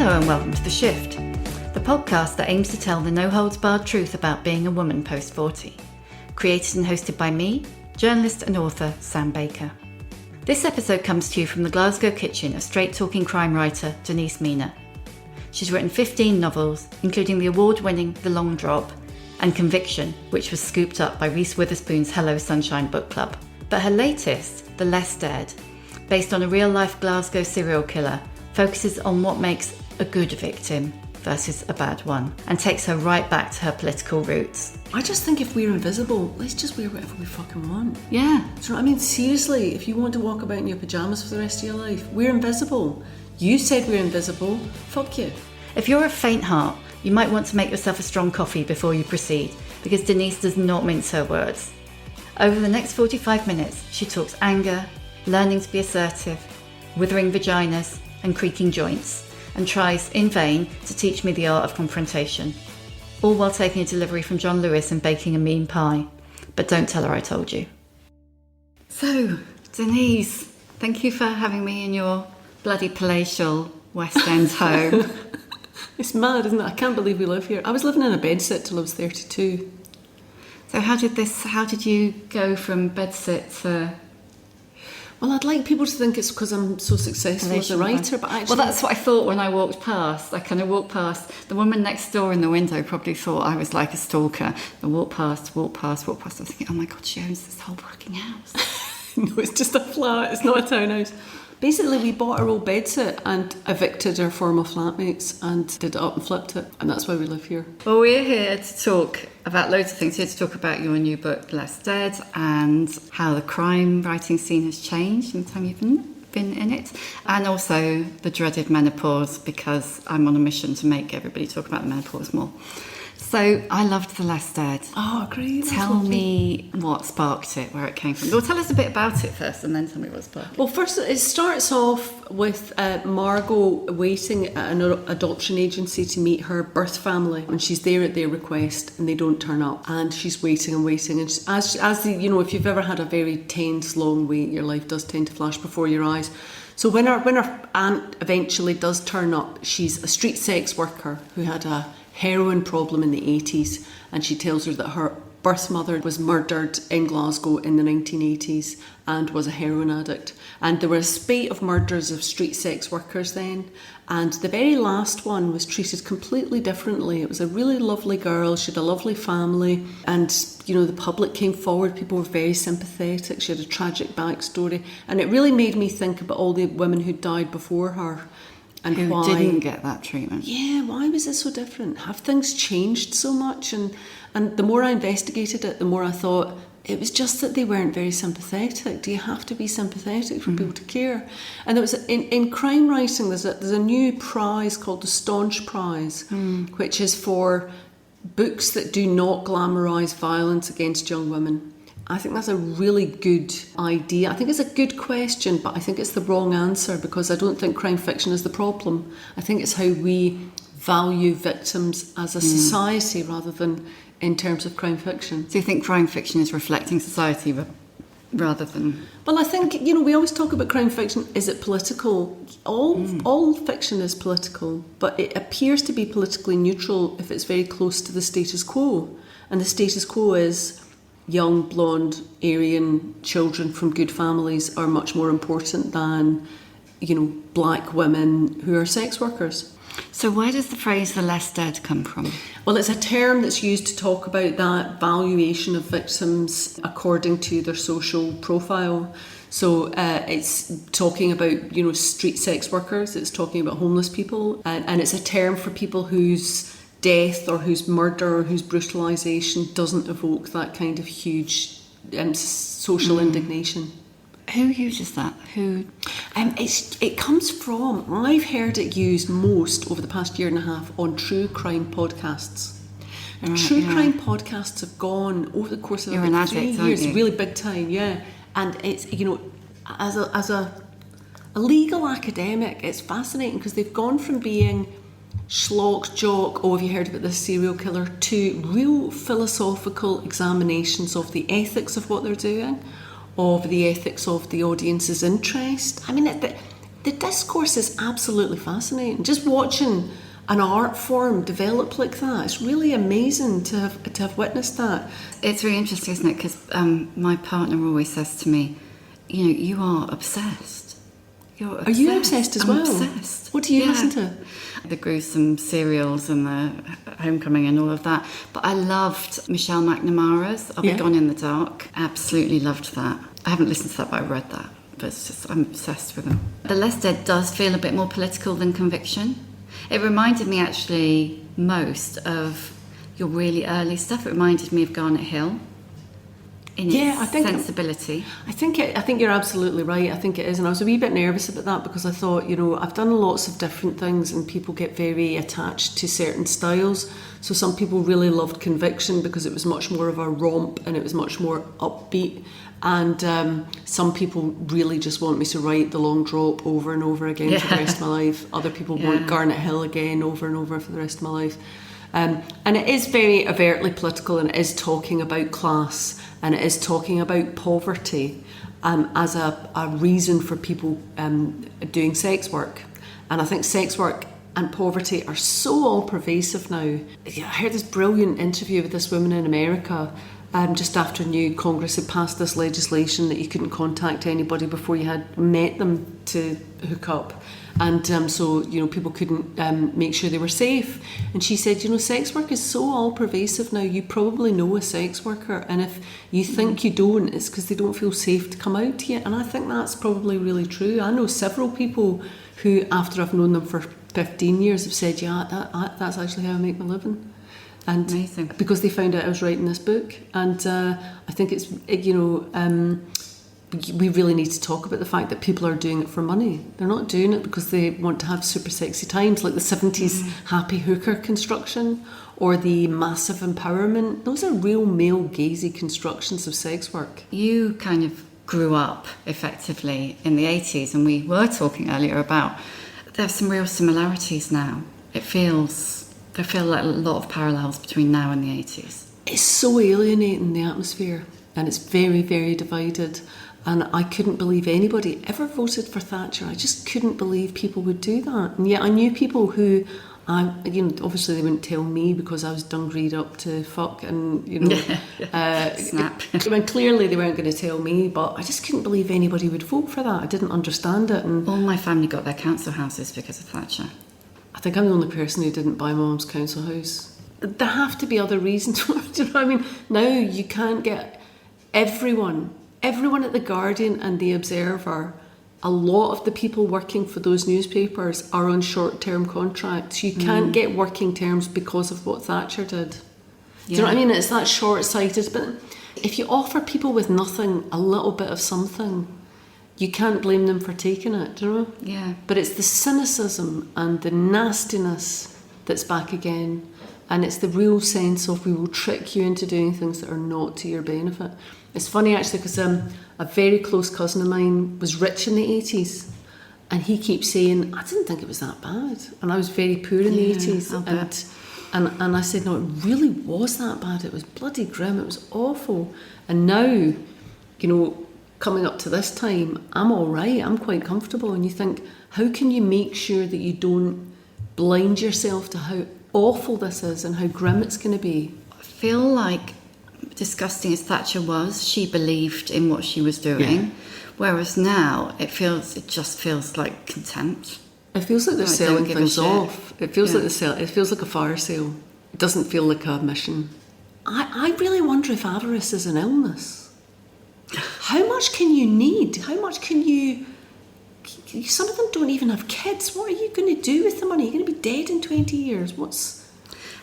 Hello and welcome to The Shift, the podcast that aims to tell the no-holds-barred truth about being a woman post-40. Created and hosted by me, journalist and author Sam Baker. This episode comes to you from the Glasgow kitchen of straight-talking crime writer Denise Mina. She's written 15 novels, including the award-winning The Long Drop and Conviction, which was scooped up by Reese Witherspoon's Hello Sunshine Bookclub. But her latest, The Less Dead, based on a real-life Glasgow serial killer, focuses on what makes a good victim versus a bad one, and takes her right back to her political roots. I just think if we're invisible, let's just wear whatever we fucking want. Yeah. Do you know what I mean? Seriously, if you want to walk about in your pyjamas for the rest of your life, we're invisible. You said we're invisible. Fuck you. If you're a faint heart, you might want to make yourself a strong coffee before you proceed, because Denise does not mince her words. Over the next 45 minutes, she talks anger, learning to be assertive, withering vaginas and creaking joints, and tries, in vain, to teach me the art of confrontation. All while taking a delivery from John Lewis and baking a mean pie. But don't tell her I told you. So, Denise, thank you for having me in your bloody palatial West End home. It's mad, isn't it? I can't believe we live here. I was living in a bedsit till I was 32. So how did you go from bedsit to... Well, I'd like people to think it's because I'm so successful as a writer, but actually... Well, that's what I thought when I walked past. I kind of walked past. The woman next door in the window probably thought I was like a stalker. I walked past. I was thinking, oh my God, she owns this whole fucking house. No, it's just a flat. It's not a townhouse. Basically, we bought our old bedsit and evicted our former flatmates and did it up and flipped it. And that's why we live here. Well, we're here to talk about loads of things. Here to talk about your new book, Less Dead, and how the crime writing scene has changed in the time you've been in it. And also the dreaded menopause, because I'm on a mission to make everybody talk about the menopause more. So I loved The Less Dead. Oh, great. Tell me what sparked it, where it came from. Well, tell us a bit about it first and then tell me what sparked it. Well, first, it starts off with Margot waiting at an adoption agency to meet her birth family. And she's there at their request and they don't turn up. And she's waiting and waiting. And if you've ever had a very tense, long wait, your life does tend to flash before your eyes. So when her aunt eventually does turn up, she's a street sex worker who had a heroin problem in the 80s, and she tells her that her birth mother was murdered in Glasgow in the 1980s and was a heroin addict. And there were a spate of murders of street sex workers then, and the very last one was treated completely differently. It was a really lovely girl, she had a lovely family, and the public came forward, people were very sympathetic, she had a tragic backstory, and it really made me think about all the women who died before her. And who why didn't get that treatment. Yeah, why was it so different? Have things changed so much? And the more I investigated it, the more I thought it was just that they weren't very sympathetic. Do you have to be sympathetic for people to care? And there was in crime writing, there's a new prize called the Staunch Prize, which is for books that do not glamorise violence against young women. I think that's a really good idea. I think it's a good question, but I think it's the wrong answer, because I don't think crime fiction is the problem. I think it's how we value victims as a society rather than in terms of crime fiction. Do you think crime fiction is reflecting society rather than... Well, I think, we always talk about crime fiction. Is it political? All fiction is political, but it appears to be politically neutral if it's very close to the status quo. And the status quo is... young, blonde, Aryan children from good families are much more important than, black women who are sex workers. So where does the phrase "the less dead" come from? Well, it's a term that's used to talk about that valuation of victims according to their social profile. So it's talking about, street sex workers, it's talking about homeless people, and it's a term for people whose death or whose murder or whose brutalisation doesn't evoke that kind of huge social indignation. Who uses that? It comes from, I've heard it used most over the past year and a half on true crime podcasts. True crime podcasts have gone over the course of about 3 years, really big time, yeah. And it's, as a legal academic, it's fascinating because they've gone from being schlock, jock, have you heard about this serial killer, to real philosophical examinations of the ethics of what they're doing, of the ethics of the audience's interest. I mean, the discourse is absolutely fascinating. Just watching an art form develop like that, it's really amazing to have witnessed that. It's really interesting, isn't it? Because my partner always says to me, you are obsessed. You're obsessed. Are you obsessed as well? I'm obsessed. What do you listen to? The gruesome serials and the Homecoming and all of that. But I loved Michelle McNamara's I'll Be Gone in the Dark. Absolutely loved that. I haven't listened to that, but I read that. But it's just, I'm obsessed with them. The Less Dead does feel a bit more political than Conviction. It reminded me actually most of your really early stuff. It reminded me of Garnet Hill in its sensibility. I think you're absolutely right. I think it is. And I was a wee bit nervous about that because I thought, I've done lots of different things and people get very attached to certain styles. So some people really loved Conviction because it was much more of a romp and it was much more upbeat. And some people really just want me to write The Long Drop over and over again for the rest of my life. Other people want Garnet Hill again over and over for the rest of my life. And it is very overtly political, and it is talking about class, and it is talking about poverty as a reason for people doing sex work. And I think sex work and poverty are so all-pervasive now. I heard this brilliant interview with this woman in America just after new Congress had passed this legislation that you couldn't contact anybody before you had met them to hook up. And so people couldn't make sure they were safe. And she said, sex work is so all-pervasive now, you probably know a sex worker. And if you think you don't, it's because they don't feel safe to come out to you. And I think that's probably really true. I know several people who, after I've known them for 15 years, have said, that's actually how I make my living. And amazing. Because they found out I was writing this book. And I think it's, we really need to talk about the fact that people are doing it for money. They're not doing it because they want to have super sexy times, like the 70s happy hooker construction or the massive empowerment. Those are real male gazy constructions of sex work. You kind of grew up effectively in the 80s, and we were talking earlier about there's some real similarities now. There feel like a lot of parallels between now and the 80s. It's so alienating, the atmosphere, and it's very, very divided. And I couldn't believe anybody ever voted for Thatcher. I just couldn't believe people would do that. And yet I knew people who, obviously they wouldn't tell me because I was dungreed up to fuck and, snap. Clearly they weren't going to tell me, but I just couldn't believe anybody would vote for that. I didn't understand it. And all my family got their council houses because of Thatcher. I think I'm the only person who didn't buy my mum's council house. There have to be other reasons. Do you know what I mean? Now you can't get everyone at The Guardian and The Observer. A lot of the people working for those newspapers are on short-term contracts. You can't get working terms because of what Thatcher did. Do you know what I mean? It's that short-sighted. But if you offer people with nothing a little bit of something, you can't blame them for taking it, do you know? Yeah. But it's the cynicism and the nastiness that's back again. And it's the real sense of we will trick you into doing things that are not to your benefit. It's funny actually because a very close cousin of mine was rich in the 80s, and he keeps saying, I didn't think it was that bad. And I was very poor in the 80s. And I said, no, it really was that bad. It was bloody grim. It was awful. And now, coming up to this time, I'm all right. I'm quite comfortable. And you think, how can you make sure that you don't blind yourself to how awful this is and how grim it's going to be? I feel like, disgusting as Thatcher was, she believed in what she was doing, whereas now it just feels like contempt. It feels like they're selling things off. It feels like it feels like a fire sale. It doesn't feel like a mission. I really wonder if avarice is an illness. How much can you need? How much can you? Some of them don't even have kids. What are you going to do with the money? You're going to be dead in 20 years. What's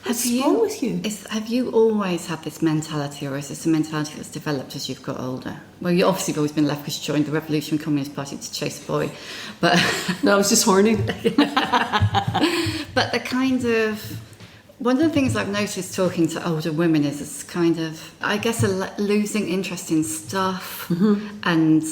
wrong with you? Have you always had this mentality, or is this a mentality that's developed as you've got older? Well, you obviously have always been left because you joined the Revolutionary Communist Party to chase a boy, but no, I was just horny. But the kind of one of the things I've noticed talking to older women is this kind of, I guess, losing interest in stuff and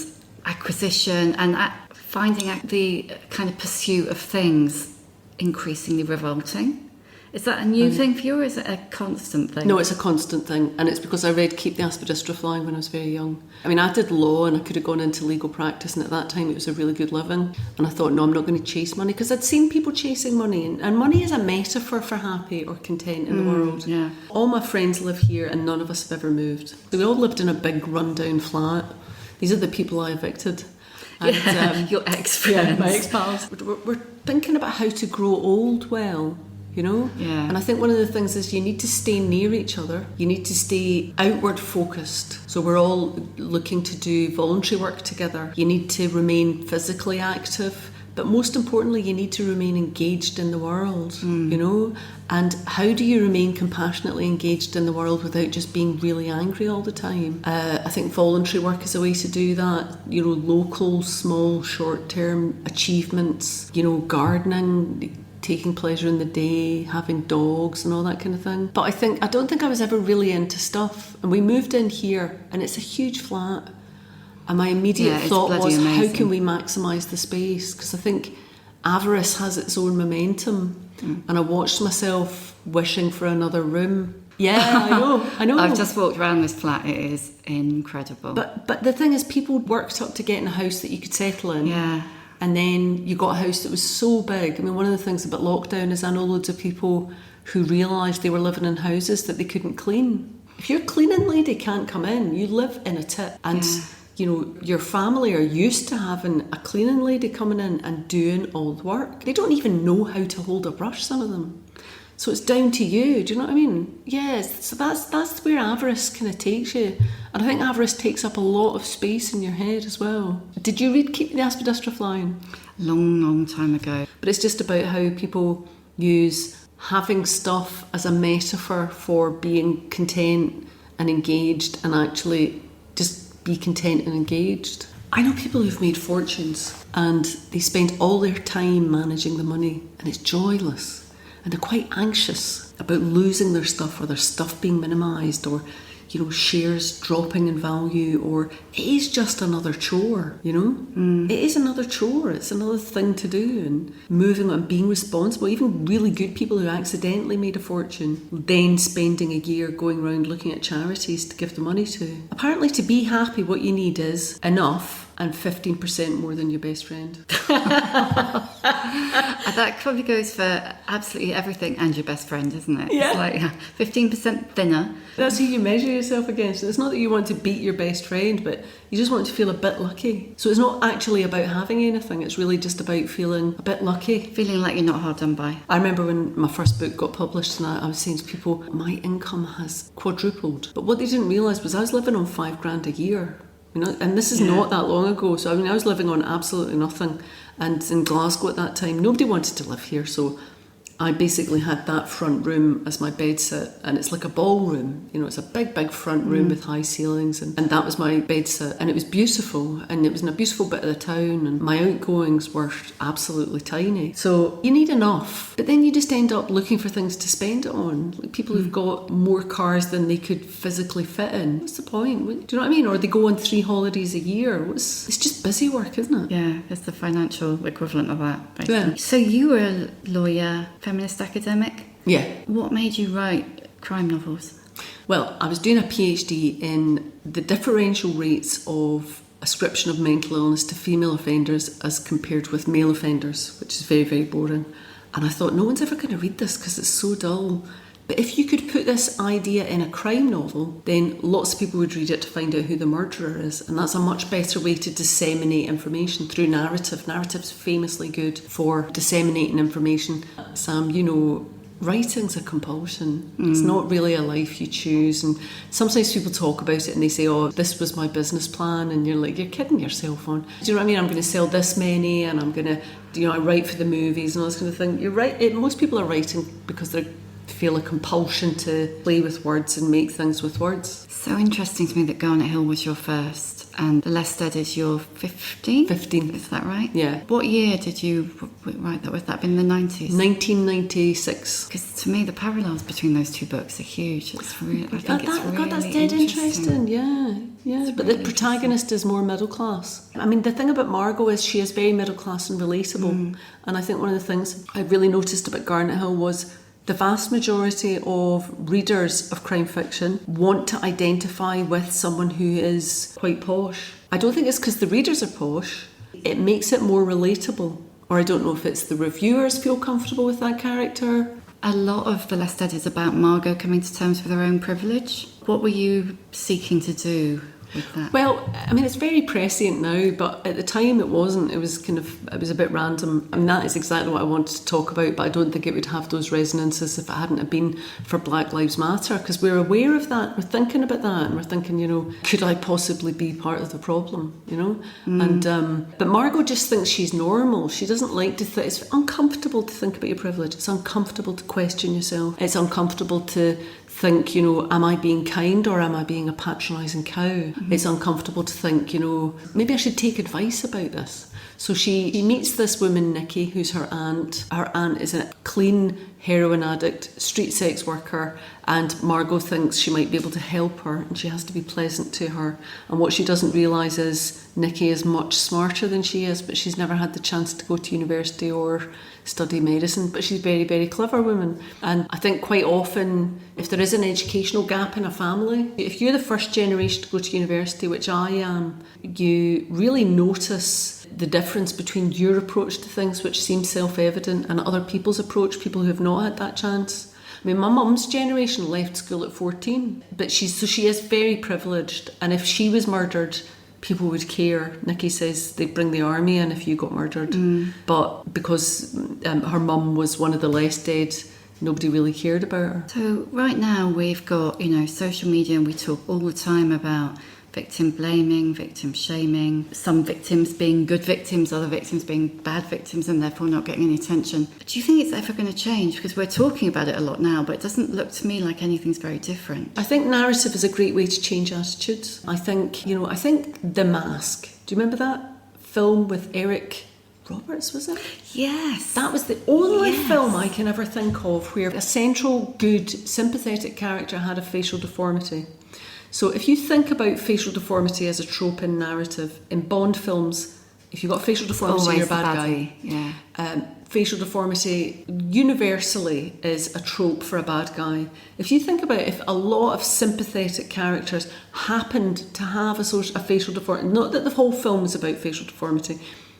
acquisition, and finding the kind of pursuit of things increasingly revolting. Is that a new thing for you, or is it a constant thing? No, it's a constant thing, and it's because I read Keep the Aspidistra Flying when I was very young. I mean, I did law and I could have gone into legal practice, and at that time it was a really good living, and I thought, no, I'm not going to chase money, because I'd seen people chasing money, and money is a metaphor for happy or content in the world. Yeah. All my friends live here and none of us have ever moved. So we all lived in a big rundown flat. These are the people I evicted. And, your ex-friends. Yeah, my ex-pals. We're thinking about how to grow old well, you know? Yeah. And I think one of the things is you need to stay near each other. You need to stay outward focused. So we're all looking to do voluntary work together. You need to remain physically active. But most importantly, you need to remain engaged in the world, you know? And how do you remain compassionately engaged in the world without just being really angry all the time? I think voluntary work is a way to do that. You know, local, small, short-term achievements, you know, gardening, taking pleasure in the day, having dogs and all that kind of thing. But I don't think I was ever really into stuff. And we moved in here and it's a huge flat. And my immediate thought was, amazing. how can we maximise the space? Because I think avarice has its own momentum. And I watched myself wishing for another room. Yeah, I know. I've just walked around this flat. It is incredible. But the thing is, people worked up to get in a house that you could settle in. Yeah. And then you got a house that was so big. I mean, one of the things about lockdown is I know loads of people who realised they were living in houses that they couldn't clean. If your cleaning lady can't come in, you live in a tit. And you know, your family are used to having a cleaning lady coming in and doing all the work. They don't even know how to hold a brush, some of them. So it's down to you, do you know what I mean? Yes, so that's where avarice kind of takes you. And I think avarice takes up a lot of space in your head as well. Did you read Keep the Aspidistra Flying? Long time ago. But it's just about how people use having stuff as a metaphor for being content and engaged and actually just be content and engaged. I know people who've made fortunes and they spend all their time managing the money and it's joyless and they're quite anxious about losing their stuff or their stuff being minimised or, you know, shares dropping in value, or it is just another chore, you know? It is another chore, it's another thing to do, and moving on, being responsible. Even really good people who accidentally made a fortune, then spending a year going around looking at charities to give the money to. Apparently to be happy, what you need is enough and 15% more than your best friend. That probably goes for absolutely everything and your best friend, isn't it? Yeah. It's like 15% thinner. That's who you measure yourself against. It's not that you want to beat your best friend, but you just want to feel a bit lucky. So it's not actually about having anything, it's really just about feeling a bit lucky. Feeling like you're not hard done by. I remember when my first book got published and I was saying to people, my income has quadrupled. But what they didn't realise was I was living on $5,000 a year. You know, and this is not that long ago. So I mean, I was living on absolutely nothing. And in Glasgow at that time, nobody wanted to live here. So I basically had that front room as my bedsit, and it's like a ballroom. You know, it's a big front room with high ceilings, and that was my bedsit, and it was beautiful, and it was in a beautiful bit of the town, and my outgoings were absolutely tiny. So you need enough, but then you just end up looking for things to spend it on. Like people who've got more cars than they could physically fit in. What's the point? Do you know what I mean? Or they go on 3 holidays a year. It's just busy work, isn't it? Yeah, it's the financial equivalent of that, basically. Yeah. So you were a lawyer, feminist academic. Yeah. What made you write crime novels? Well, I was doing a PhD in the differential rates of ascription of mental illness to female offenders as compared with male offenders, which is very, very boring. And I thought, no one's ever going to read this because it's so dull. But if you could put this idea in a crime novel, then lots of people would read it to find out who the murderer is. And that's a much better way to disseminate information through narrative. Narrative's famously good for disseminating information. Sam, you know, writing's a compulsion. It's not really a life you choose. And sometimes people talk about it and they say, oh, this was my business plan. And you're like, you're kidding yourself on. Do you know what I mean? I'm going to sell this many and I'm going to, you know, I write for the movies and all this kind of thing. You're right. Most people are writing because they feel a compulsion to play with words and make things with words. So interesting to me that Garnet Hill was your first and The Less Dead is your 15th? 15th. Is that right? Yeah. What year did you write that? Would that have been the 90s? 1996. Because to me the parallels between those two books are huge. It's really, I think it's really God, that's dead interesting. Yeah. But the protagonist is more middle class. I mean, the thing about Margot is she is very middle class and relatable. And I think one of the things I really noticed about Garnet Hill was the vast majority of readers of crime fiction want to identify with someone who is quite posh. I don't think it's because the readers are posh. It makes it more relatable. Or I don't know if it's the reviewers feel comfortable with that character. A lot of the Less Dead is about Margot coming to terms with her own privilege. What were you seeking to do with that? Well, I mean, it's very prescient now, but at the time it wasn't. It was a bit random. I mean, that is exactly what I wanted to talk about, but I don't think it would have those resonances if it hadn't have been for Black Lives Matter, because we're aware of that, we're thinking about that, and we're thinking, could I possibly be part of the problem, And but Margot just thinks she's normal. She doesn't like to it's uncomfortable to think about your privilege. It's uncomfortable to question yourself. It's uncomfortable to think, am I being kind or am I being a patronising cow? Mm-hmm. It's uncomfortable to think, maybe I should take advice about this. So she meets this woman, Nikki, who's her aunt. Her aunt is a clean heroin addict, street sex worker, and Margot thinks she might be able to help her, and she has to be pleasant to her. And what she doesn't realise is Nikki is much smarter than she is, but she's never had the chance to go to university or study medicine, but she's a very, very clever woman. And I think quite often, if there is an educational gap in a family, if you're the first generation to go to university, which I am, you really notice the difference between your approach to things, which seems self-evident, and other people's approach, people who have not had that chance. I mean, my mum's generation left school at 14, but she is very privileged, and if she was murdered, people would care. Nikki says they'd bring the army in if you got murdered. But because her mum was one of the less dead, nobody really cared about her. So right now we've got, social media, and we talk all the time about victim blaming, victim shaming, some victims being good victims, other victims being bad victims and therefore not getting any attention. Do you think it's ever going to change? Because we're talking about it a lot now, but it doesn't look to me like anything's very different. I think narrative is a great way to change attitudes. I think The Mask. Do you remember that film with Eric Roberts, was it? Yes. That was the only film I can ever think of where a central, good, sympathetic character had a facial deformity. So if you think about facial deformity as a trope in narrative, in Bond films, if you've got facial deformity, you're a bad guy. Yeah. Facial deformity universally is a trope for a bad guy. If you think about it, if a lot of sympathetic characters happened to have a facial deformity, not that the whole film is about facial deformity,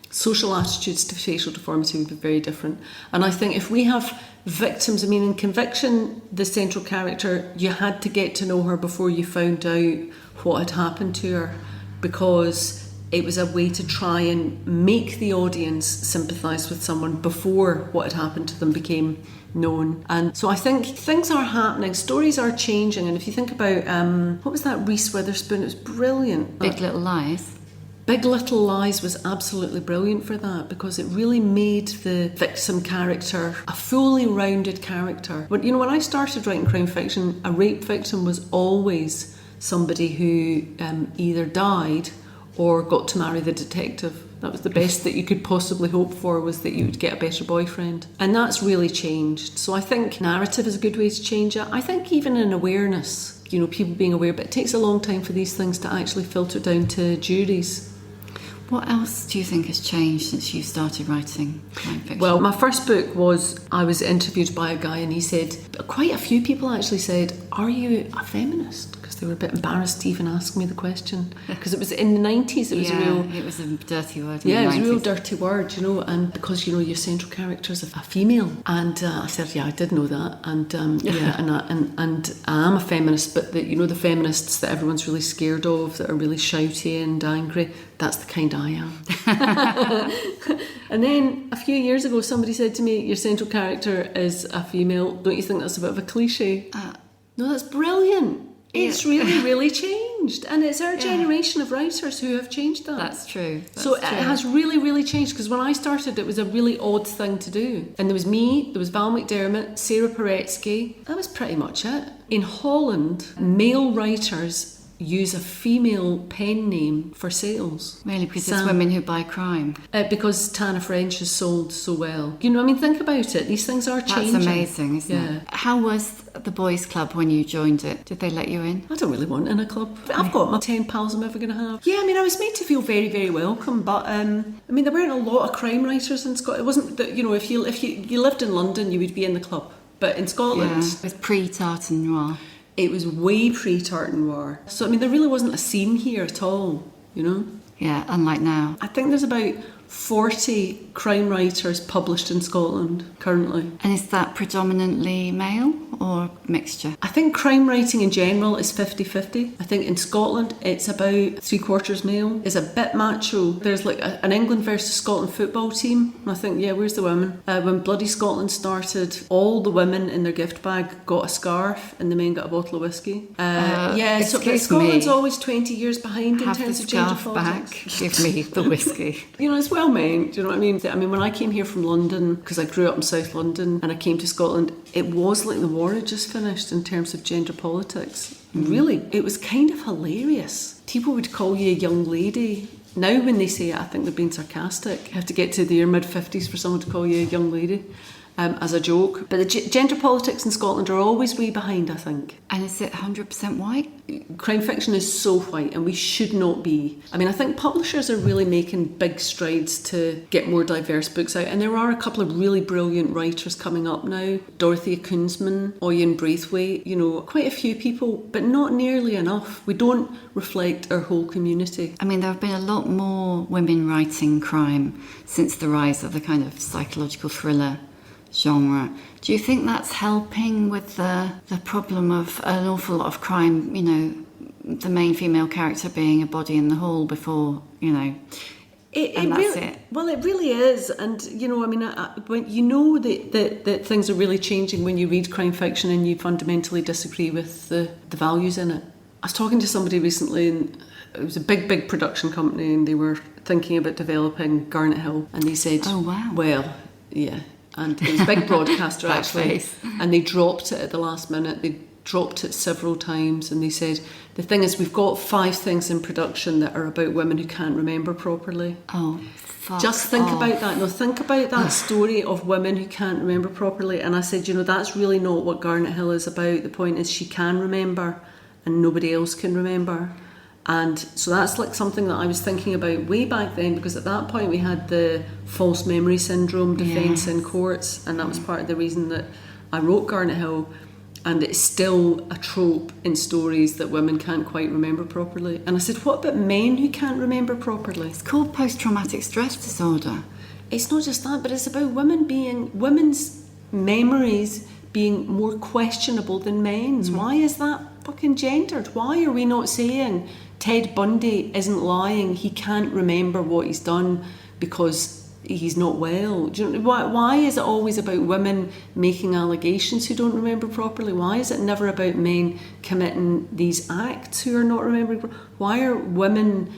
social attitudes to facial deformity would be very different. And I think if we have victims, in Conviction, the central character, you had to get to know her before you found out what had happened to her, because it was a way to try and make the audience sympathise with someone before what had happened to them became known. And so I think things are happening, stories are changing. And if you think about, what was that Reese Witherspoon? It was brilliant. Big Little Lies. Big Little Lies was absolutely brilliant for that, because it really made the victim character a fully rounded character. But when I started writing crime fiction, a rape victim was always somebody who either died or got to marry the detective. That was the best that you could possibly hope for, was that you would get a better boyfriend. And that's really changed. So I think narrative is a good way to change it. I think even in awareness, people being aware, but it takes a long time for these things to actually filter down to juries. What else do you think has changed since you started writing crime fiction? Well, my first book I was interviewed by a guy, and he said, quite a few people actually said, "Are you a feminist?" Because they were a bit embarrassed to even ask me the question. Because it was in the 90s, it was it was a dirty word. It was a real dirty word, and because, your central character is a female. And I said, I did know that. And and I am a feminist, but the feminists that everyone's really scared of, that are really shouty and angry, that's the kind I am. And then a few years ago, somebody said to me, "Your central character is a female. Don't you think that's a bit of a cliche?" No, that's brilliant. It's really, really changed. And it's our generation of writers who have changed that. That's true. It has really, really changed, because when I started, it was a really odd thing to do. And there was me, there was Val McDermott, Sarah Paretsky. That was pretty much it. In Holland, male writers use a female pen name for sales. Really? Because it's women who buy crime? Because Tana French has sold so well. Think about it. These things are changing. That's amazing, isn't it? How was the boys' club when you joined it? Did they let you in? I don't really want in a club. I've got my 10 pals I'm ever going to have. Yeah, I was made to feel very, very welcome. But, there weren't a lot of crime writers in Scotland. It wasn't that, if you lived in London, you would be in the club. But in Scotland... Yeah, it was pre-Tartan Noir. It was way pre-Tartan Noir. So, I mean, there really wasn't a scene here at all, you know? Yeah, unlike now. I think there's about 40 crime writers published in Scotland currently. And is that predominantly male or mixture? I think crime writing in general is 50-50. I think in Scotland it's about 3/4 male. It's a bit macho. There's like an England versus Scotland football team. And I think, yeah, where's the women? When Bloody Scotland started, all the women in their gift bag got a scarf and the men got a bottle of whiskey. But Scotland's always 20 years behind in terms of gender politics. Give me the whiskey. You know, it's well meant, do you know what I mean? I mean, when I came here from London, because I grew up in South London, and I came to Scotland, it was like the war had just finished in terms of gender politics. Really, it was kind of hilarious. People would call you a young lady. Now when they say it, I think they're being sarcastic. You have to get to their mid-50s for someone to call you a young lady. As a joke. But the gender politics in Scotland are always way behind, I think. And is it 100% white? Crime fiction is so white, and we should not be. I mean, I think publishers are really making big strides to get more diverse books out, and there are a couple of really brilliant writers coming up now. Dorothea Koonsman, Oyen Braithwaite, you know, quite a few people, but not nearly enough. We don't reflect our whole community. I mean, there have been a lot more women writing crime since the rise of the kind of psychological thriller genre. Do you think that's helping with the problem of an awful lot of crime, you know, the main female character being a body in the hall before, you know, that's it? Well, it really is. And, you know, I mean, when you know that things are really changing when you read crime fiction and you fundamentally disagree with the values in it. I was talking to somebody recently, and it was a big production company, and they were thinking about developing Garnet Hill, and they said, oh, wow. Well, yeah. And it was a big broadcaster actually, and they dropped it at the last minute. They dropped it several times, and they said, the thing is, we've got 5 things in production that are about women who can't remember properly. Oh, fuck Just think off. about that. No, think about that story of women who can't remember properly. And I said, you know, that's really not what Garnet Hill is about. The point is she can remember and nobody else can remember. And so that's like something that I was thinking about way back then, because at that point we had the false memory syndrome defence in courts, and that was part of the reason that I wrote Garnet Hill. And it's still a trope in stories that women can't quite remember properly. And I said, what about men who can't remember properly? It's called post-traumatic stress disorder. It's not just that, but it's about women's memories being more questionable than men's. Why is that fucking gendered? Why are we not saying Ted Bundy isn't lying, he can't remember what he's done because he's not well? Do you know, why is it always about women making allegations who don't remember properly? Why is it never about men committing these acts who are not remembering? Why are women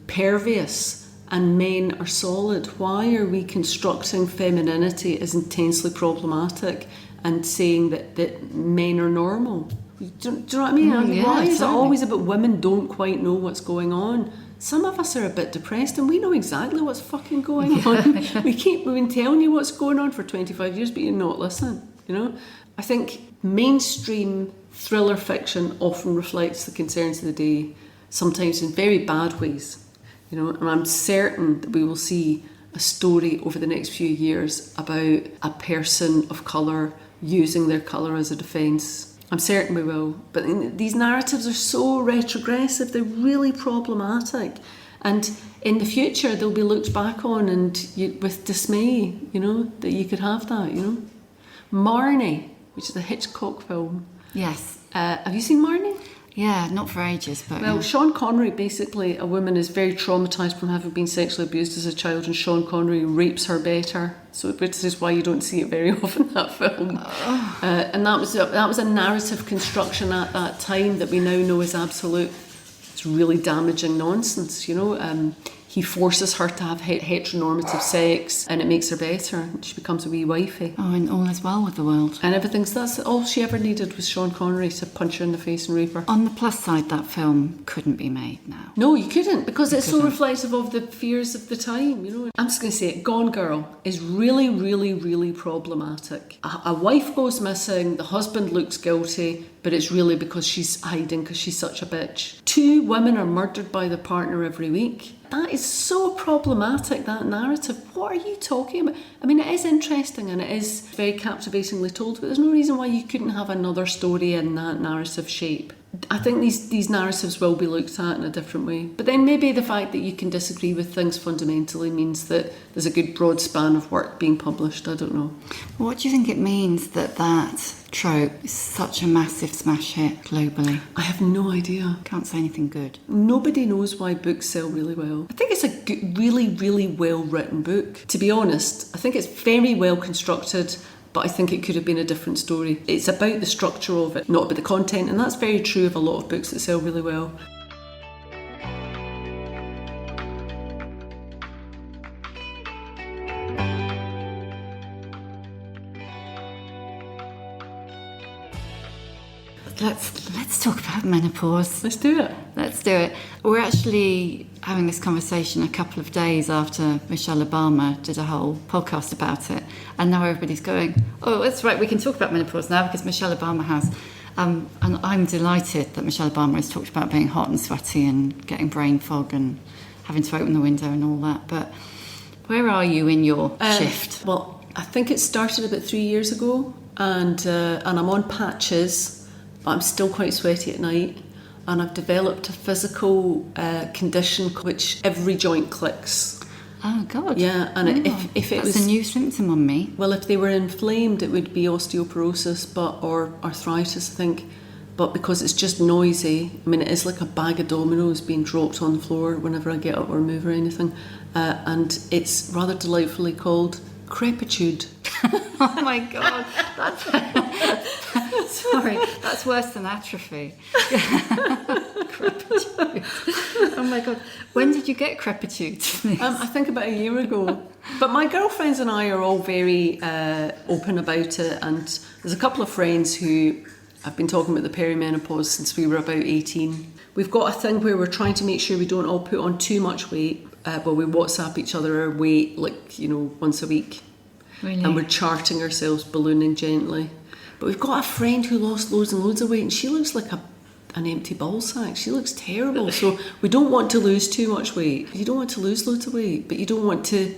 pervious and men are solid? Why are we constructing femininity as intensely problematic and saying that men are normal? Do you know what I mean? Why is it always about women don't quite know what's going on? Some of us are a bit depressed and we know exactly what's fucking going on. We've been telling you what's going on for 25 years, but you're not listening, you know? I think mainstream thriller fiction often reflects the concerns of the day, sometimes in very bad ways, you know, and I'm certain that we will see a story over the next few years about a person of colour using their colour as a defence. I'm certain we will. But these narratives are so retrogressive, they're really problematic. And in the future, they'll be looked back on and with dismay, you know, that you could have that, you know. Marnie, which is a Hitchcock film. Yes. Have you seen Marnie? Yeah, not for ages, but... Well, Sean Connery, basically, a woman is very traumatised from having been sexually abused as a child, and Sean Connery rapes her better. So this is why you don't see it very often, that film. And that was a narrative construction at that time that we now know is absolute. It's really damaging nonsense, you know. He forces her to have heteronormative sex, and it makes her better, and she becomes a wee wifey. Oh, and all is well with the world. And everything's, that's all she ever needed was Sean Connery to punch her in the face and rape her. On the plus side, that film couldn't be made now. No, you couldn't, because it's so reflective of the fears of the time, you know. I'm just going to say it, Gone Girl is really, really, really problematic. A wife goes missing, the husband looks guilty, but it's really because she's hiding because she's such a bitch. 2 women are murdered by their partner every week. That is so problematic, that narrative. What are you talking about? I mean, it is interesting and it is very captivatingly told, but there's no reason why you couldn't have another story in that narrative shape. I think these narratives will be looked at in a different way. But then maybe the fact that you can disagree with things fundamentally means that there's a good broad span of work being published. I don't know. What do you think it means that trope is such a massive smash hit globally? I have no idea. Can't say anything good. Nobody knows why books sell really well. I think it's a good, really, really well written book. To be honest, I think it's very well constructed, but I think it could have been a different story. It's about the structure of it, not about the content, and that's very true of a lot of books that sell really well. Let's talk about menopause. Let's do it. Let's do it. We're actually having this conversation a couple of days after Michelle Obama did a whole podcast about it, and now everybody's going, oh, that's right, we can talk about menopause now because Michelle Obama has. And I'm delighted that Michelle Obama has talked about being hot and sweaty and getting brain fog and having to open the window and all that. But where are you in your shift? Well, I think it started about 3 years ago, and I'm on patches. I'm still quite sweaty at night, and I've developed a physical condition which every joint clicks. Oh God! Yeah, and if it was a new symptom on me. Well, if they were inflamed, it would be osteoporosis, or arthritis, I think. But because it's just noisy, I mean, it is like a bag of dominoes being dropped on the floor whenever I get up or move or anything, and it's rather delightfully called crepitude. Oh my God, sorry, that's worse than atrophy. Crepitude. Oh my God, when did you get crepitude? I think about a year ago. But my girlfriends and I are all very open about it, and there's a couple of friends who have been talking about the perimenopause since we were about 18. We've got a thing where we're trying to make sure we don't all put on too much weight, but we WhatsApp each other our weight, once a week. Really? And we're charting ourselves, ballooning gently. But we've got a friend who lost loads and loads of weight, and she looks like an empty ball sack. She looks terrible. So we don't want to lose too much weight. You don't want to lose loads of weight, but you don't want to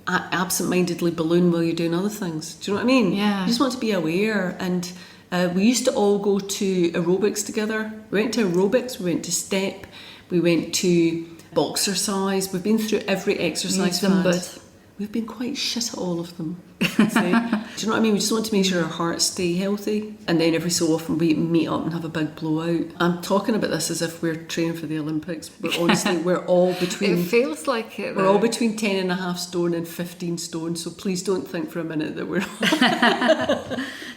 absent-mindedly balloon while you're doing other things. Do you know what I mean? Yeah. You just want to be aware. And we used to all go to aerobics together. We went to aerobics, we went to step, we went to boxercise. We've been through every exercise fad. We've been quite shit at all of them. Do you know what I mean? We just want to make sure our hearts stay healthy, and then every so often we meet up and have a big blowout. I'm talking about this as if we're training for the Olympics, but honestly, we're all between... It feels like it, though. We're all between 10.5 stone and 15 stone, so please don't think for a minute that we're...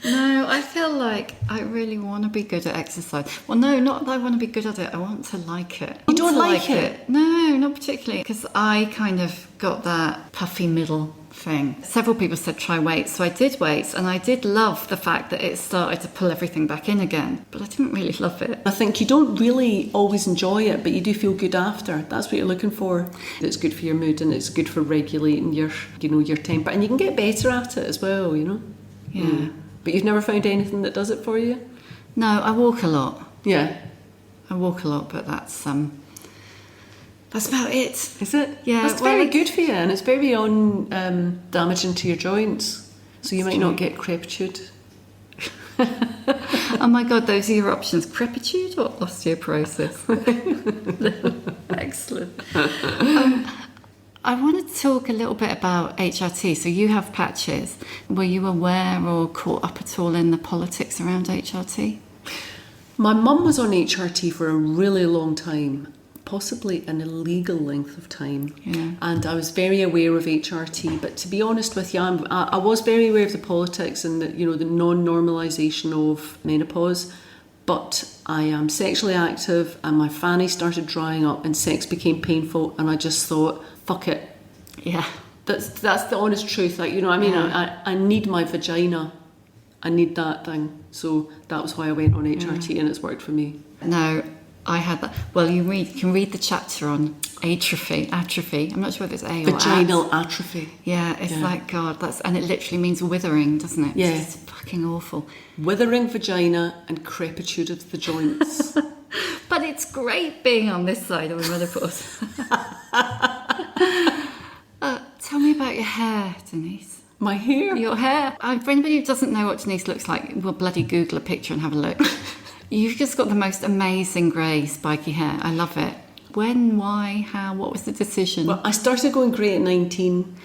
No, I feel like I really want to be good at exercise. Well, no, not that I want to be good at it. I want to like it. You don't like it? No, not particularly. Because I kind of got that puffy middle thing. Several people said try weights, so I did weights, and I did love the fact that it started to pull everything back in again. But I didn't really love it. I think you don't really always enjoy it, but you do feel good after. That's what you're looking for. It's good for your mood, and it's good for regulating your temper, and you can get better at it as well. Yeah. But you've never found anything that does it for you? No, I walk a lot. Yeah. I walk a lot, but that's about it. Is it? Yeah. That's very good for you, and it's very damaging to your joints, so you might not get crepitude. Oh my God, those are your options: crepitude or osteoporosis. Excellent. I wanted to talk a little bit about HRT. So you have patches. Were you aware or caught up at all in the politics around HRT? My mum was on HRT for a really long time, possibly an illegal length of time. Yeah. And I was very aware of HRT. But to be honest with you, I was very aware of the politics and the non-normalisation of menopause. But I am sexually active, and my fanny started drying up, and sex became painful, and I just thought, fuck it. Yeah. That's the honest truth. I need my vagina. I need that thing. So that was why I went on HRT, and it's worked for me. No, I had that. Well, you can read the chapter on atrophy. I'm not sure whether it's A or vaginal atrophy. Yeah, it's like, God, and it literally means withering, doesn't it? Yeah. It's fucking awful. Withering vagina and crepitude of the joints. But it's great being on this side of the menopause. Tell me about your hair, Denise. My hair? Your hair. For anybody who doesn't know what Denise looks like, we'll bloody Google a picture and have a look. You've just got the most amazing grey, spiky hair. I love it. When, why, how, what was the decision? Well, I started going grey at 19.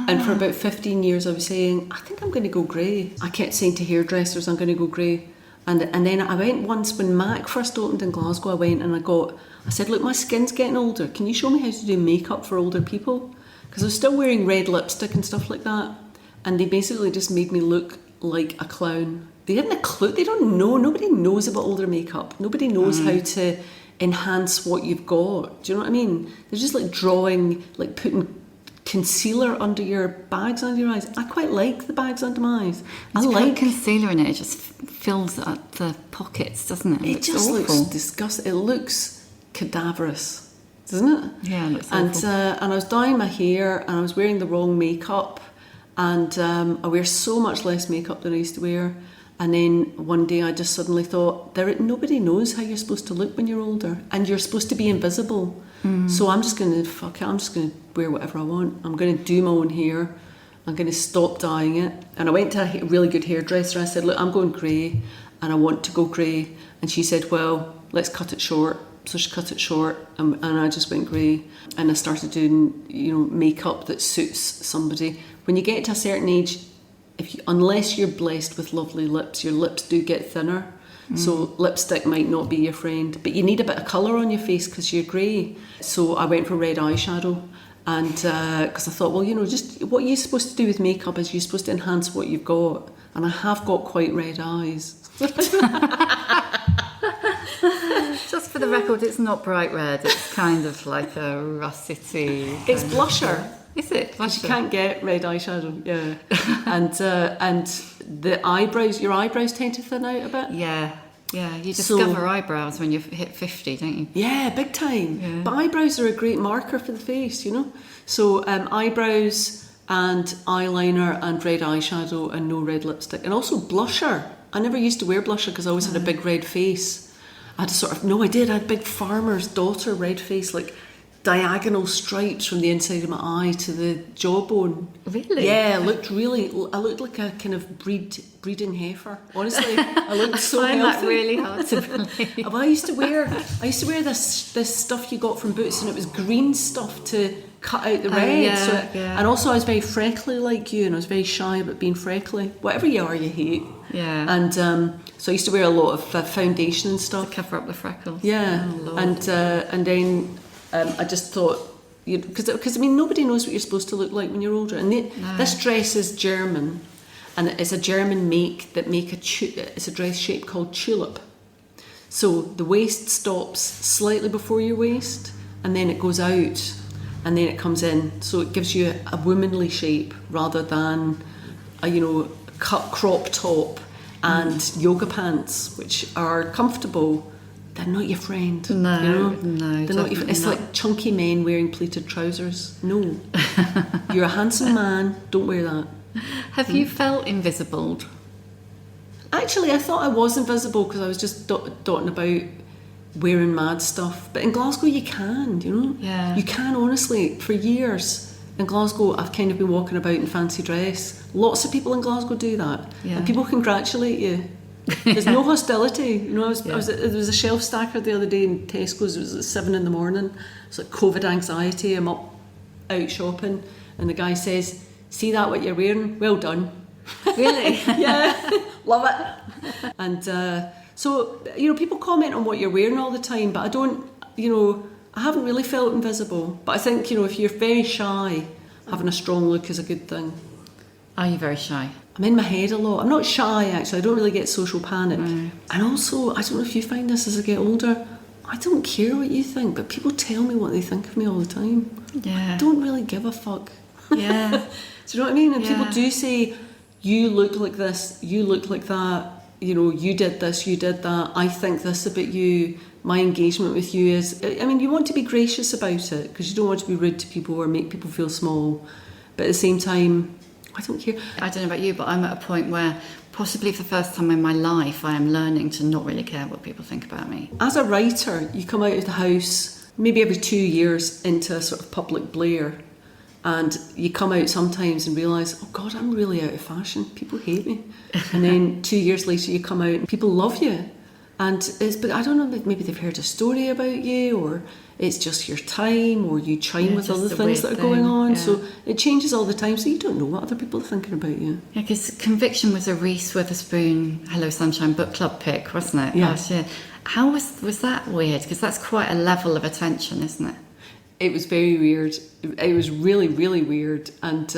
And for about 15 years I was saying, I think I'm going to go grey. I kept saying to hairdressers, I'm going to go grey. And then I went once when Mac first opened in Glasgow, I said, look, my skin's getting older. Can you show me how to do makeup for older people? Because I was still wearing red lipstick and stuff like that. And they basically just made me look like a clown. They hadn't a clue. They don't know. Nobody knows about older makeup. Nobody knows how to enhance what you've got. Do you know what I mean? They're just like drawing, like putting concealer under your bags under your eyes. I quite like the bags under my eyes. I like concealer in it. It just fills up the pockets, doesn't it? It just looks disgusting. It looks cadaverous, doesn't it? Yeah, it looks awful. And I was dyeing my hair and I was wearing the wrong makeup, and I wear so much less makeup than I used to wear. And then one day I just suddenly thought, nobody knows how you're supposed to look when you're older, and you're supposed to be invisible. So I'm just going to, fuck it, I'm just going to wear whatever I want. I'm going to do my own hair. I'm going to stop dyeing it. And I went to a really good hairdresser. I said, look, I'm going grey and I want to go grey. And she said, well, let's cut it short. So she cut it short, and I just went grey. And I started doing, makeup that suits somebody. When you get to a certain age, unless you're blessed with lovely lips, your lips do get thinner. So lipstick might not be your friend, but you need a bit of colour on your face because you're grey. So I went for red eyeshadow, and because I thought, well, just what you're supposed to do with makeup is you're supposed to enhance what you've got, and I have got quite red eyes. Just for the record, it's not bright red. It's kind of like a russety. It's blusher. Is it? You can't get red eyeshadow, yeah. and the eyebrows, your eyebrows tend to thin out a bit. Yeah. You discover eyebrows when you've hit 50, don't you? Yeah, big time. Yeah. But eyebrows are a great marker for the face, So eyebrows and eyeliner and red eyeshadow and no red lipstick. And also blusher. I never used to wear blusher because I always had a big red face. I had big farmer's daughter red face, like diagonal stripes from the inside of my eye to the jawbone. Really? Yeah, I looked like a kind of breeding heifer. Honestly, I looked so healthy. I find that really hard to believe. Well, I used to wear this stuff you got from Boots, and it was green stuff to cut out the red. And also I was very freckly like you, and I was very shy about being freckly. Whatever you are, you hate. Yeah. And so I used to wear a lot of foundation and stuff to cover up the freckles. Yeah. Oh, Lord. And then I just thought, because nobody knows what you're supposed to look like when you're older. And this dress is German, and it's a German make that it's a dress shape called tulip. So the waist stops slightly before your waist, and then it goes out, and then it comes in. So it gives you a womanly shape rather than a cut crop top and yoga pants, which are comfortable. They're not your friend. No, they're not. It's like chunky men wearing pleated trousers. No, you're a handsome man. Don't wear that. Have you felt invisible? Actually, I thought I was invisible because I was just dotting about wearing mad stuff. But in Glasgow, you can. Yeah. You can, honestly. For years in Glasgow, I've kind of been walking about in fancy dress. Lots of people in Glasgow do that, and people congratulate you. There's no hostility. There was a shelf stacker the other day in Tesco's. It was at 7 a.m. It's like COVID anxiety. I'm out shopping, and the guy says, "See that what you're wearing? Well done." Really? Yeah, love it. And so people comment on what you're wearing all the time, but I don't. I haven't really felt invisible. But I think if you're very shy, having a strong look is a good thing. Are you very shy? I'm in my head a lot. I'm not shy, actually. I don't really get social panic. And also, I don't know if you find this as I get older, I don't care what you think, but people tell me what they think of me all the time. Yeah. I don't really give a fuck. Yeah. Do you know what I mean? And people do say, you look like this, you look like that, you did this, you did that, I think this about you, my engagement with you is... you want to be gracious about it, because you don't want to be rude to people or make people feel small. But at the same time, I don't care. I don't know about you, but I'm at a point where possibly for the first time in my life I am learning to not really care what people think about me. As a writer, you come out of the house, maybe every 2 years into a sort of public blare, and you come out sometimes and realise, oh God, I'm really out of fashion. People hate me. And then 2 years later you come out and people love you. But I don't know, maybe they've heard a story about you, or it's just your time, or you chime with other things that are going on. Yeah. So it changes all the time, so you don't know what other people are thinking about you. Yeah, because Conviction was a Reese Witherspoon Hello Sunshine book club pick, wasn't it? Yeah. Last year. How was that weird? Because that's quite a level of attention, isn't it? It was very weird. It was really, really weird. And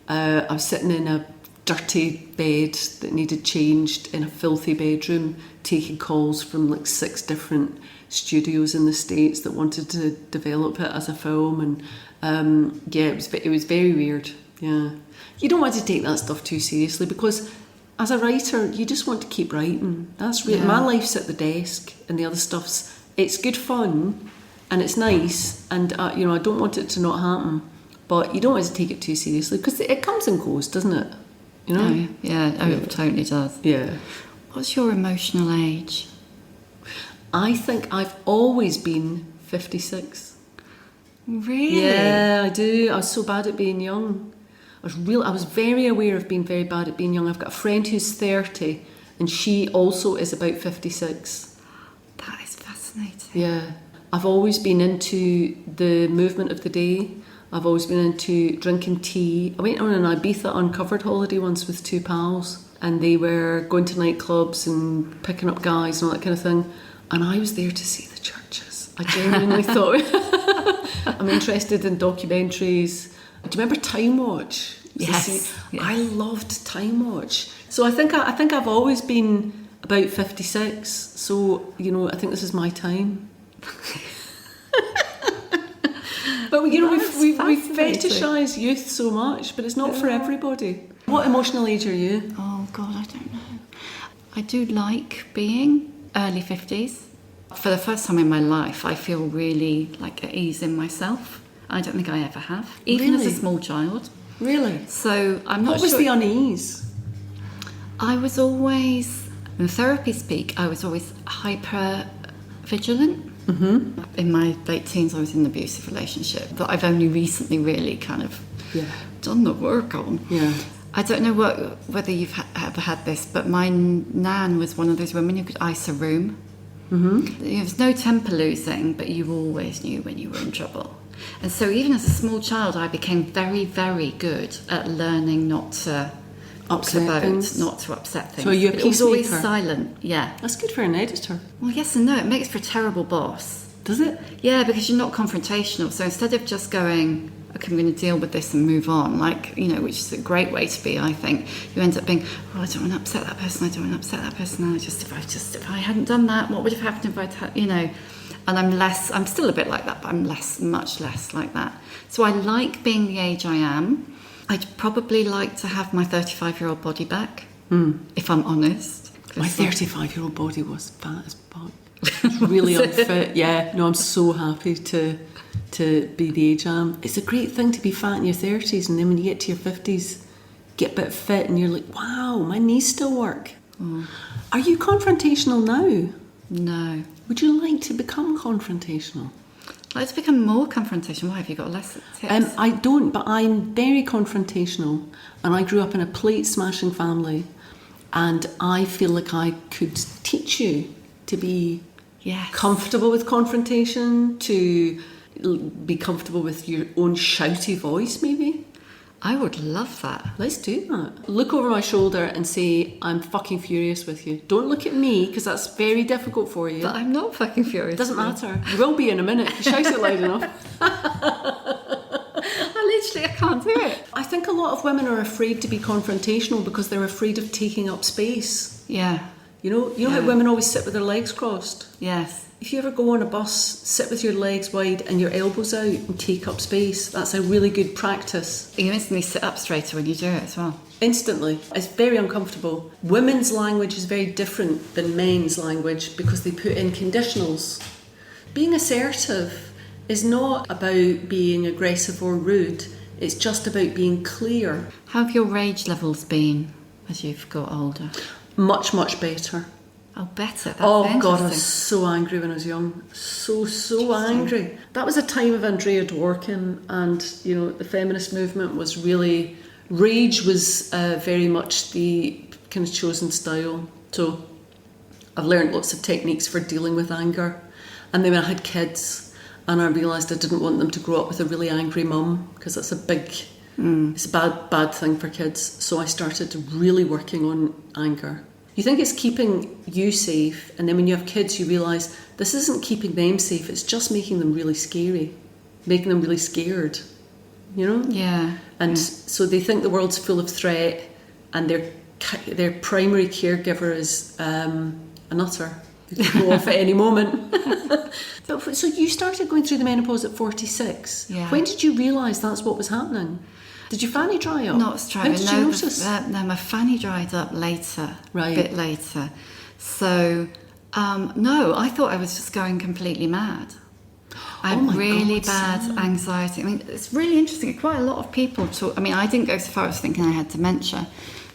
I was sitting in a dirty bed that needed changed in a filthy bedroom, taking calls from like 6 different studios in the States that wanted to develop it as a film. And it was very weird. Yeah. You don't want to take that stuff too seriously, because as a writer, you just want to keep writing. That's really, my life's at the desk, and the other it's good fun and it's nice, and I don't want it to not happen, but you don't want to take it too seriously, because it comes and goes, doesn't it? You know? Oh, yeah, it totally does. Yeah. What's your emotional age? I think I've always been 56. Really? Yeah, I do. I was so bad at being young. I was very aware of being very bad at being young. I've got a friend who's 30, and she also is about 56. That is fascinating. Yeah. I've always been into the movement of the day. I've always been into drinking tea. I went on an Ibiza uncovered holiday once with 2 pals, and they were going to nightclubs and picking up guys and all that kind of thing. And I was there to see the churches. I genuinely thought, I'm interested in documentaries. Do you remember Time Watch? Yes. I loved Time Watch. So I think I've always been about 56. So, I think this is my time. But we fetishise youth so much, but it's not for everybody. What emotional age are you? Oh God, I don't know. I do like being early 50s. For the first time in my life, I feel really like at ease in myself. I don't think I ever have, even as a small child. Really? So I'm not sure. What was the unease? I was always, in therapy speak, I was always hyper vigilant. Mm-hmm. In my late teens, I was in an abusive relationship that I've only recently really kind of done the work on. Yeah. I don't know whether you've ever had this, but my nan was one of those women who could ice a room. Mm-hmm. There was no temper losing, but you always knew when you were in trouble. And so even as a small child, I became very, very good at learning not to upset things. So you're a peacemaker? It was always silent, yeah. That's good for an editor. Well, yes and no. It makes for a terrible boss. Does it? Yeah, because you're not confrontational. So instead of just going, okay, I'm going to deal with this and move on, which is a great way to be, I think, you end up being, I don't want to upset that person, if I hadn't done that, what would have happened if I'd had, and I'm still a bit like that, but I'm much less like that. So I like being the age I am. I'd probably like to have my 35-year-old body back, if I'm honest. My 35-year-old body was fat as fuck. Really unfit. Yeah, no, I'm so happy to be the age I am. It's a great thing to be fat in your 30s, and then when you get to your 50s, get a bit fit, and you're like, wow, my knees still work. Oh. Are you confrontational now? No. Would you like to become confrontational? I'd like to become more confrontational. Why, have you got less tips? I don't, but I'm very confrontational, and I grew up in a plate-smashing family, and I feel like I could teach you to be comfortable with confrontation, to be comfortable with your own shouty voice, maybe. I would love that. Let's do that. Look over my shoulder and say, I'm fucking furious with you. Don't look at me, because that's very difficult for you. But I'm not fucking furious. Doesn't matter. You will be in a minute. You shout it loud enough. I can't do it. I think a lot of women are afraid to be confrontational because they're afraid of taking up space. Yeah. You know how women always sit with their legs crossed? Yes. If you ever go on a bus, sit with your legs wide and your elbows out and take up space. That's a really good practice. You instantly sit up straighter when you do it as well. Instantly. It's very uncomfortable. Women's language is very different than men's language because they put in conditionals. Being assertive is not about being aggressive or rude. It's just about being clear. How have your rage levels been as you've got older? Much, much better. Oh, better. That's Oh God, I interesting. was so angry when I was young. So angry. That was a time of Andrea Dworkin, and the feminist movement was really, rage was very much the kind of chosen style. So I've learned lots of techniques for dealing with anger. And then when I had kids, and I realised I didn't want them to grow up with a really angry mum, because that's it's a bad thing for kids. So I started really working on anger. You think it's keeping you safe, and then when you have kids you realise this isn't keeping them safe, it's just making them really scary, making them really scared, Yeah. And so they think the world's full of threat, and their primary caregiver is a nutter who can go off at any moment. So you started going through the menopause at 46. Yeah. When did you realise that's what was happening? Did your fanny dry up? Not straight. How did you notice? No, my fanny dried up later, Right. a bit later. So, no, I thought I was just going completely mad. I had really bad anxiety. I mean, it's really interesting. Quite a lot of people talk. I mean, I didn't go so far as thinking I had dementia,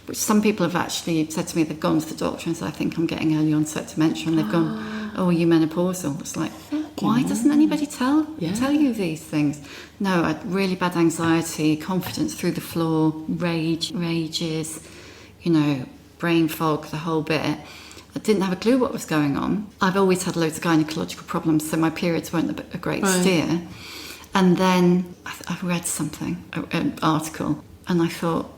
which some people have actually said to me they've gone to the doctor and said, I think I'm getting early onset dementia, and they've gone, oh, are you menopausal? It's like, why doesn't anybody tell you these things? No, I had really bad anxiety, confidence through the floor, rages, brain fog, the whole bit. I didn't have a clue what was going on. I've always had loads of gynecological problems, so my periods weren't a great steer. And then I read something, an article, and I thought,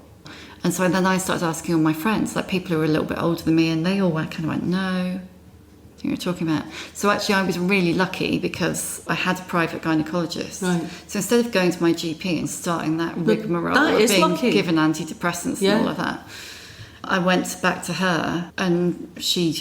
and so then I started asking all my friends, like people who were a little bit older than me, and they all kind of went, no. I think you're talking about. So actually I was really lucky because I had a private gynaecologist. Right. So instead of going to my GP and starting that rigmarole of being given antidepressants and all of that, I went back to her, and she,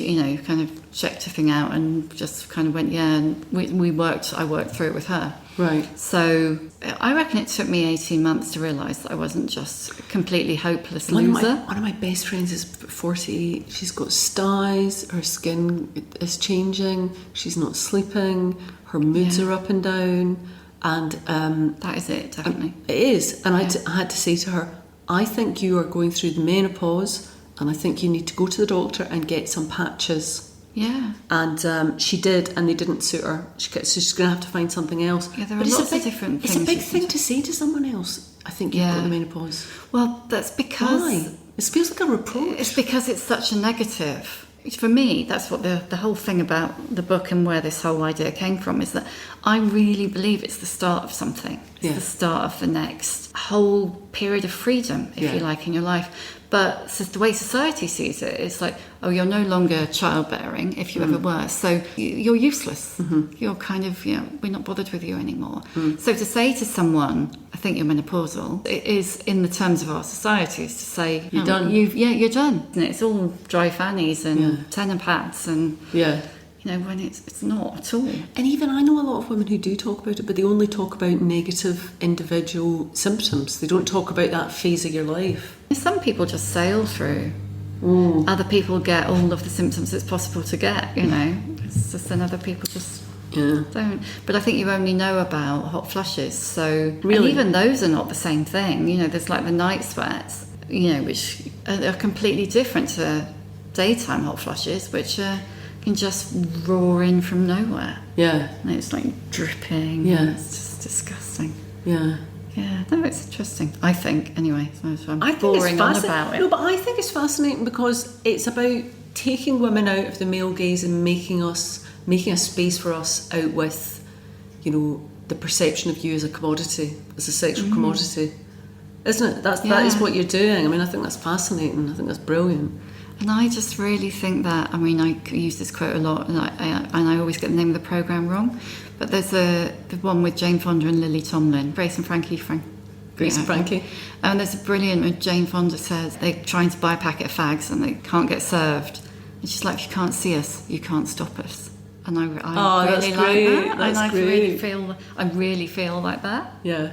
kind of checked everything out and just kind of went, and I worked through it with her. Right. So I reckon it took me 18 months to realise that I wasn't just a completely hopeless loser. One of my best friends is 48. She's got styes, her skin is changing, she's not sleeping, her moods are up and down, and that is it, definitely. It is. And I had to say to her, I think you are going through the menopause, and I think you need to go to the doctor and get some patches. Yeah. And she did, and they didn't suit her. So she's going to have to find something else. Yeah, there are lots of different things. It's a big thing to say to someone else, I think you've got the menopause. Well, that's because... Why? It feels like a reproach. It's because it's such a negative. For me, that's what the whole thing about the book and where this whole idea came from, is that I really believe it's the start of something. It's the start of the next whole period of freedom, if you like, in your life. But the way society sees it, it's like, oh, you're no longer childbearing, if you ever were, so you're useless. Mm-hmm. You're kind of, we're not bothered with you anymore. So to say to someone, I think you're menopausal, it is, in the terms of our society, is to say, you're done. You're done. And it's all dry fannies and tenor pads and... when it's not at all. And even I know a lot of women who do talk about it, but they only talk about negative individual symptoms. They don't talk about that phase of your life. Some people just sail through. Other people get all of the symptoms it's possible to get, It's just, then other people just don't. But I think you only know about hot flushes. So really? And even those are not the same thing. There's like the night sweats, which are completely different to daytime hot flushes, which can just roar in from nowhere. Yeah. And it's like dripping. Yeah. It's just disgusting. Yeah. Yeah. No, it's interesting, I think, anyway. So I'm boring on about it. No, but I think it's fascinating because it's about taking women out of the male gaze and making a space for us out with, the perception of you as a commodity, as a sexual commodity. Isn't it? That is what you're doing. I mean, I think that's fascinating. I think that's brilliant. And I just really think that, I use this quote a lot, and I always get the name of the programme wrong, but there's the one with Jane Fonda and Lily Tomlin, Grace and Frankie. Grace and Frankie. And there's a brilliant where Jane Fonda says they're trying to buy a packet of fags and they can't get served. And she's like, if you can't see us, you can't stop us. And I really like that. That's and great. I really feel like that. Yeah.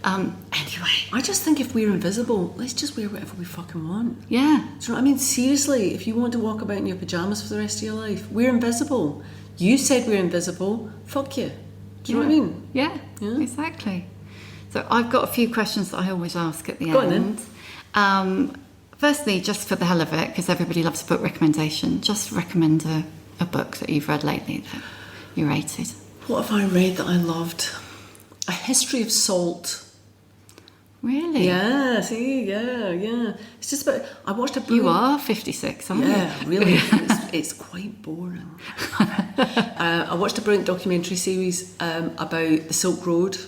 Anyway, I just think if we're invisible, let's just wear whatever we fucking want. Yeah. Do you know what I mean? Seriously, if you want to walk about in your pyjamas for the rest of your life, we're invisible. You said we're invisible. Fuck you. Do you know what I mean? Yeah, exactly. So I've got a few questions that I always ask at the Go end. on then. Firstly, just for the hell of it, because everybody loves a book recommendation, just recommend a book that you've read lately that you rated. What have I read that I loved? A History of Salt. Really? Yeah, see, yeah. It's just about, I watched a You are 56, aren't you? Yeah, really. It's quite boring. I watched a brilliant documentary series about the Silk Road,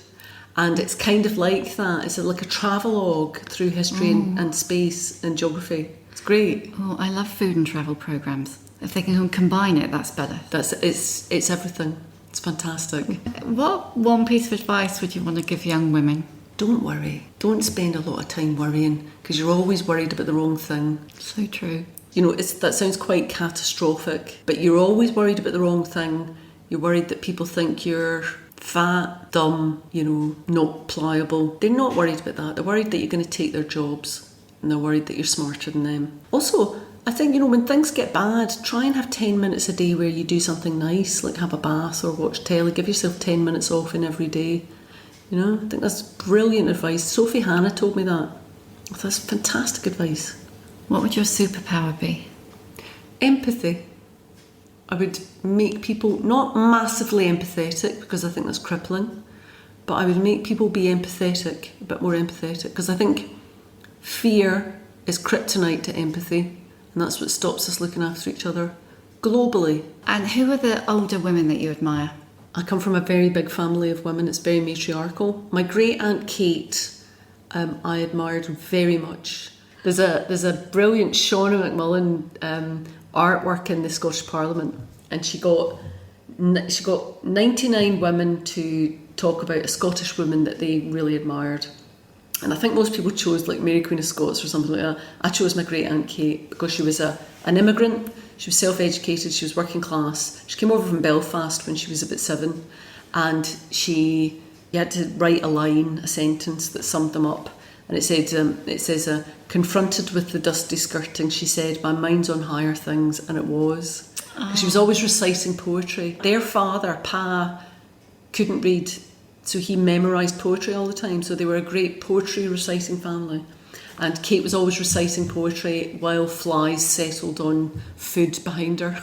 and it's kind of like that. It's like a travelogue through history and space and geography. It's great. Oh, I love food and travel programmes. If they can combine it, that's better. It's everything. It's fantastic. What one piece of advice would you want to give young women? Don't worry. Don't spend a lot of time worrying, because you're always worried about the wrong thing. So true. You know, that sounds quite catastrophic, but you're always worried about the wrong thing. You're worried that people think you're fat, dumb, not pliable. They're not worried about that. They're worried that you're going to take their jobs, and they're worried that you're smarter than them. Also, I think, when things get bad, try and have 10 minutes a day where you do something nice, like have a bath or watch telly. Give yourself 10 minutes off in every day. I think that's brilliant advice. Sophie Hannah told me that. That's fantastic advice. What would your superpower be? Empathy. I would make people not massively empathetic, because I think that's crippling, but I would make people be empathetic, a bit more empathetic, because I think fear is kryptonite to empathy, and that's what stops us looking after each other globally. And who are the older women that you admire? I come from a very big family of women. It's very matriarchal. My great aunt Kate, I admired very much. There's a brilliant Shauna McMullen artwork in the Scottish Parliament, and she got 99 women to talk about a Scottish woman that they really admired. And I think most people chose like Mary Queen of Scots or something like that. I chose my great aunt Kate because she was an immigrant. She was self-educated, she was working class. She came over from Belfast when she was about 7, and she had to write a sentence that summed them up. And it says, confronted with the dusty skirting, she said, my mind's on higher things, and it was. Oh. She was always reciting poetry. Their father, Pa, couldn't read, so he memorised poetry all the time. So they were a great poetry reciting family. And Kate was always reciting poetry while flies settled on food behind her.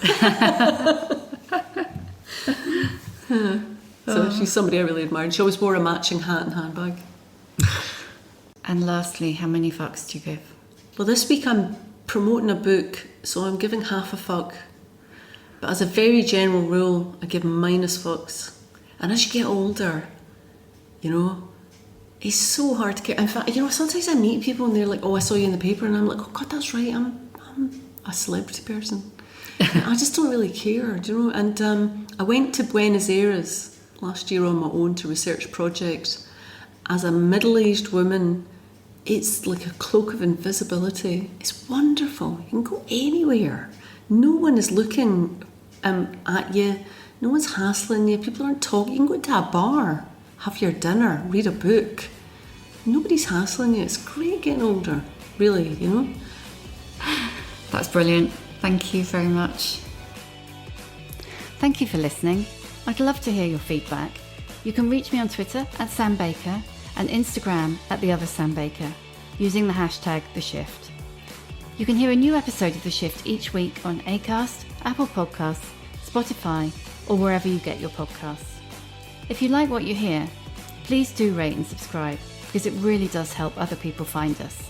So she's somebody I really admired. She always wore a matching hat and handbag. And lastly, how many fucks do you give? Well, this week I'm promoting a book, so I'm giving half a fuck. But as a very general rule, I give minus fucks. And as you get older, it's so hard to care. In fact, sometimes I meet people and they're like, oh, I saw you in the paper, and I'm like, oh God, that's right, I'm a celebrity person. I just don't really care, And I went to Buenos Aires last year on my own to research a project. As a middle-aged woman, it's like a cloak of invisibility. It's wonderful. You can go anywhere. No one is looking at you. No one's hassling you. People aren't talking. You can go into a bar, have your dinner, read a book. Nobody's hassling you. It's great getting older, really, That's brilliant. Thank you very much. Thank you for listening. I'd love to hear your feedback. You can reach me on Twitter at Sam Baker and Instagram at The Other Sam Baker using the hashtag #TheShift. You can hear a new episode of The Shift each week on Acast, Apple Podcasts, Spotify, or wherever you get your podcasts. If you like what you hear, please do rate and subscribe, because it really does help other people find us.